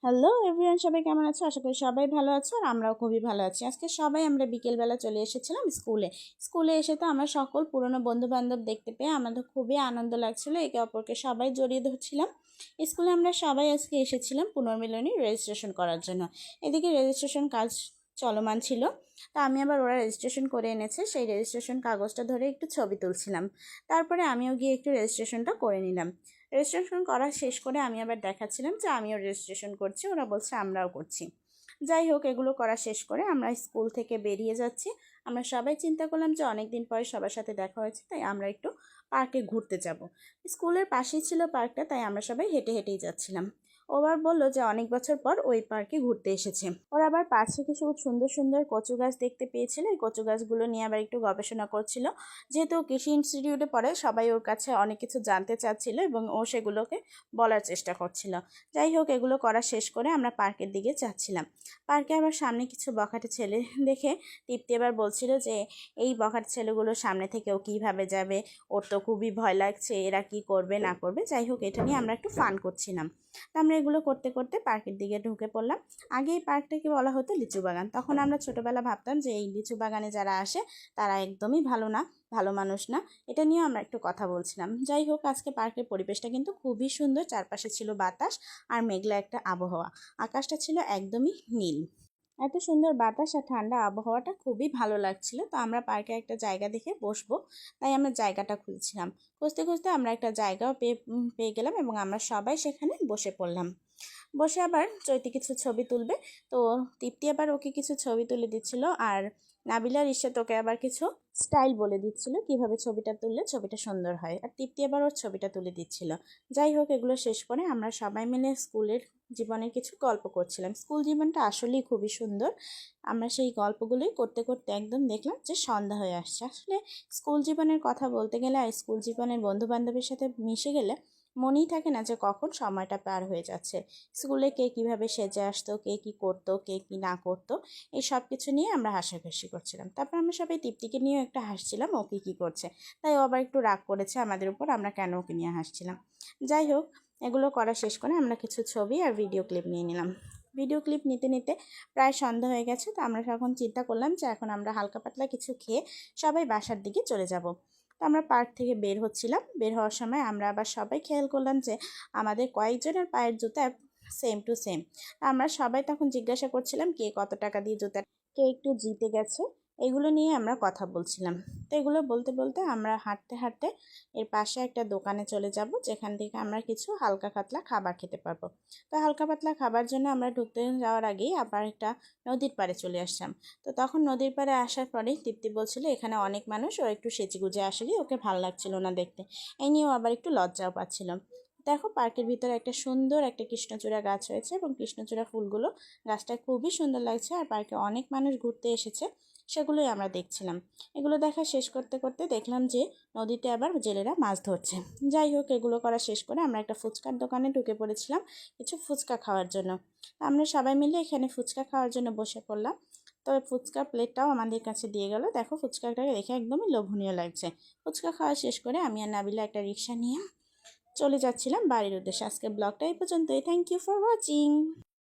Hello everyone, সবাই কেমন আছো? আশা করি সবাই ভালো আছো আর আমরাও খুবই ভালো আছি। আজকে সবাই আমরা বিকেলবেলা চলে এসেছিলাম স্কুলে এসে তো আমরা সকল পুরনো বন্ধু বান্ধব দেখতে পেয়ে আমাদের খুবই আনন্দ লাগছিল। একে অপরকে সবাই জড়িয়ে ধরছিলাম। স্কুলে আমরা সবাই আজকে এসেছিলাম পুনর্মিলনী রেজিস্ট্রেশন করার জন্য। এদিকে রেজিস্ট্রেশন কাজ চলমান ছিল। তা আমি আবার ওরা রেজিস্ট্রেশন করে এনেছে, সেই রেজিস্ট্রেশন কাগজটা ধরে একটু ছবি তুলছিলাম। তারপরে আমিও গিয়ে একটু রেজিস্ট্রেশনটা করে নিলাম। রেজিস্ট্রেশন করা শেষ করে আমি আবার দেখাচ্ছিলাম যে আমিও রেজিস্ট্রেশন করছি, ওরা বলছে আমরাও করছি। যাই হোক, এগুলো করা শেষ করে আমরা স্কুল থেকে বেরিয়ে যাচ্ছি। আমরা সবাই চিন্তা করলাম যে অনেক দিন পরে সবার সাথে দেখা হয়েছে, তাই আমরা একটু পার্কে ঘুরতে যাব। স্কুলের পাশেই ছিল পার্কটা, তাই আমরা সবাই হেঁটে হেঁটেই যাচ্ছিলাম। ও আবার বললো যে অনেক বছর পর ওই পার্কে ঘুরতে এসেছে। ওরা আবার পাশে কিছু সুন্দর সুন্দর কচু গাছ দেখতে পেয়েছিল, এই কচু গাছগুলো নিয়ে আবার একটু গবেষণা করছিল। যেহেতু কৃষি ইনস্টিটিউটে পড়ে, সবাই ওর কাছে অনেক কিছু জানতে চাচ্ছিল এবং ও সেগুলোকে বলার চেষ্টা করছিল। যাই হোক, এগুলো করা শেষ করে আমরা পার্কের দিকে যাচ্ছিলাম। পার্কে আবার সামনে কিছু বখাটে ছেলে দেখে তৃপ্তি এবার বলছিল যে এই বখাটে ছেলেগুলো সামনে থেকে ও কীভাবে যাবে, ওর তো খুবই ভয় লাগছে, এরা কি করবে না করবে। যাই হোক, এটা নিয়ে আমরা একটু ফান করছিলাম। আমরা এগুলো করতে করতে পার্কের দিকে ঢুকে পড়লাম। আগে এই পার্কটাকে বলা হতো লিচু বাগান। তখন আমরা ছোটোবেলা ভাবতাম যে এই লিচু বাগানে যারা আসে তারা একদমই ভালো না, ভালো মানুষ না। এটা নিয়েও আমরা একটু কথা বলছিলাম। যাই হোক, আজকে পার্কের পরিবেশটা কিন্তু খুবই সুন্দর। চারপাশে ছিল বাতাস আর মেঘলা একটা আবহাওয়া। আকাশটা ছিল একদমই নীল। এত সুন্দর বাতাস আর ঠান্ডা আবহাওয়াটা খুবই ভালো লাগছিল। তো আমরা পার্কে একটা জায়গা দেখে বসবো, তাই আমরা জায়গাটা খুঁজছিলাম। খুঁজতে খুঁজতে আমরা একটা জায়গাও পেয়ে গেলাম এবং আমরা সবাই সেখানে বসে পড়লাম। বসে আবার চৈতি কিছু ছবি তুলবে। তো তৃপ্তি আবার ওকে কিছু ছবি তুলে দিচ্ছিল, আর নাবিলার ইশরাত ওকে আবার কিছু স্টাইল বলে দিচ্ছিল কিভাবে ছবিটা তুললে ছবিটা সুন্দর হয়, আর তৃপ্তি আবার ওর ছবিটা তুলে দিচ্ছিল। যাই হোক, এগুলো শেষ করে আমরা সবাই মিলে স্কুলের জীবনের কিছু গল্প করছিলাম। স্কুল জীবনটা আসলেই খুবই সুন্দর। আমরা সেই গল্পগুলোই করতে করতে একদম দেখলাম যে সন্ধ্যা হয়ে আসছে। আসলে স্কুল জীবনের কথা বলতে গেলে আর স্কুল জীবনের বন্ধু বান্ধবের সাথে মিশে গেলে মনেই থাকে না যে কখন সময়টা পার হয়ে যাচ্ছে। স্কুলে কে কীভাবে সেজে আসতো, কে কী করতো, কে কী না করতো, এই সব কিছু নিয়ে আমরা হাসাহাসি করছিলাম। তারপর আমরা সবাই তৃপ্তিকে নিয়েও একটা হাসছিলাম, ও কী করছে। তাই ও আবার একটু রাগ করেছে আমাদের উপর, আমরা কেন ওকে নিয়ে হাসছিলাম। যাই হোক, এগুলো করা শেষ করে আমরা কিছু ছবি আর ভিডিও ক্লিপ নিয়ে নিলাম। ভিডিও ক্লিপ নিতে নিতে প্রায় সন্ধ্যা হয়ে গেছে। তো আমরা তখন চিন্তা করলাম যে এখন আমরা হালকা পাতলা কিছু খেয়ে সবাই বাসার দিকে চলে যাব। তো আমরা পার্ক থেকে বের হচ্ছিলাম। বের হওয়ার সময় আমরা আবার সবাই খেয়াল করলাম যে আমাদের কয়েকজনের পায়ের জুতা সেম টু সেম। আমরা সবাই তখন জিজ্ঞাসা করছিলাম কে কত টাকা দিয়ে জুতা, কে একটু জিতে গেছে, এগুলো নিয়ে আমরা কথা বলছিলাম। তো এগুলো বলতে বলতে আমরা হাঁটতে হাঁটতে এর পাশে একটা দোকানে চলে যাব, যেখান থেকে আমরা কিছু হালকা পাতলা খাবার খেতে পারবো। তো হালকা পাতলা খাবার জন্য আমরা ঢুকতে যাওয়ার আগেই আবার একটা নদীর পাড়ে চলে আসলাম। তো তখন নদীর পাড়ে আসার পরে তৃপ্তি বলছিল এখানে অনেক মানুষ, ও একটু সেজেগুজে আসলে ওকে ভালো লাগছিল না দেখতে। এই নিয়েও আবার একটু লজ্জাও পাচ্ছিল। দেখো, পার্কের ভিতরে একটা সুন্দর একটা কৃষ্ণচূড়া গাছ হয়েছে এবং কৃষ্ণচূড়া ফুলগুলো গাছটা খুবই সুন্দর লাগছে, আর পার্কে অনেক মানুষ ঘুরতে এসেছে, সেগুলোই আমরা দেখছিলাম। এগুলো দেখা শেষ করতে করতে দেখলাম যে নদীতে আবার জেলেরা মাছ ধরছে। যাই হোক, এগুলো করা শেষ করে আমরা একটা ফুচকার দোকানে ঢুকে পড়েছিলাম কিছু ফুচকা খাওয়ার জন্য। আমরা সবাই মিলে এখানে ফুচকা খাওয়ার জন্য বসে পড়লাম। তবে ফুচকার প্লেটটাও আমাদের কাছে দিয়ে গেল। দেখো, ফুচকাটাকে দেখে একদমই লোভনীয় লাগছে। ফুচকা খাওয়া শেষ করে আমি আর নাবিলা একটা রিক্সা নিয়ে চলে যাচ্ছিলাম বাড়ির উদ্দেশ্যে। আজকের ব্লগটা এই পর্যন্তই। Thank you for watching.